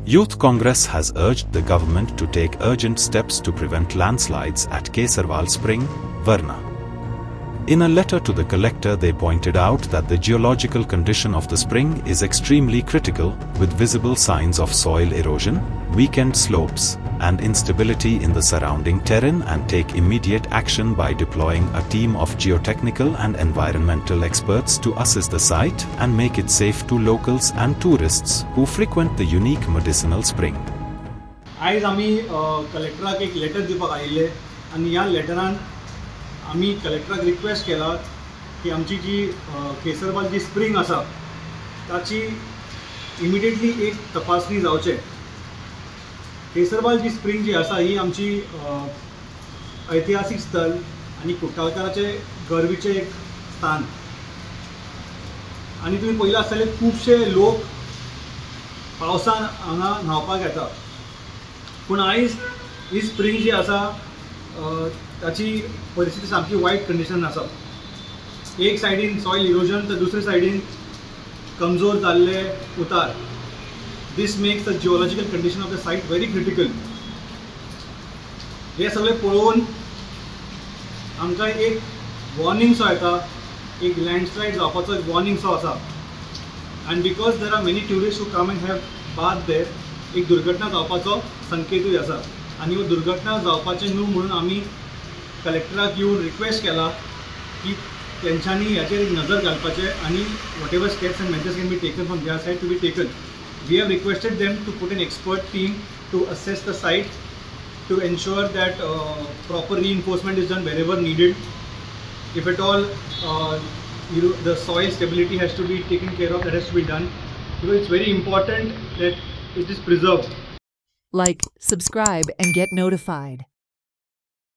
Youth Congress has urged the government to take urgent steps to prevent landslides at Kesarwal Spring, Varna. In a letter to the collector, they pointed out that the geological condition of the spring is extremely critical, with visible signs of soil erosion, weakened slopes, and instability in the surrounding terrain, and take immediate action by deploying a team of geotechnical and environmental experts to assess the site and make it safe to locals and tourists who frequent the unique medicinal spring. आज आम्ही कलेक्टराक एक letter दिवपाक आयिल्ले आनी ह्या लेटरान आम्ही कलेक्टराक request केला की आमची जी केसरवाल जी स्प्रिंग आसा ताची इमिडिएटली एक तपासणी जावचे. केसरवाल जी स्प्रिंग जी आसा ही आमची ऐतिहासीक स्थळ आनी कुट्टाळकाराचे गर्वीचे एक स्थान. आनी तुम्ही पयला आसतले खूबशे लोक पावसान हांगा न्हावपाक येता, पूण आयज ही स्प्रिंग जी आसा ताची परिस्थिती सामकी वायट कंडिशन आसा. एक सायडीन सॉयल इरोजन तर दुसरे सायडीन कमजोर जाल्ले उतार. This makes the geological condition of the site very critical. हे सगळे पळोवन आमकां एक वॉर्निंग सो येता, एक लँडस्लायड जावपाचो एक वॉर्निंग सो आसा. And because there are many tourists who come and have bath there, एक दुर्घटना जावपाचो संकेतूय आसा. आनी ह्यो दुर्घटना जावपाचें न्हू म्हणून आमी कलेक्टराक येवन रिक्वेस्ट केला की तेंच्यांनी ह्याचेर एक नजर घालपाचें आनी whatever steps and measures can be taken from their side to be taken. We have requested them to put an expert team to assess the site, to ensure that proper reinforcement is done wherever needed. If at all the soil stability has to be taken care of, that has to be done, because it's very important that it is preserved. Like, subscribe and get notified.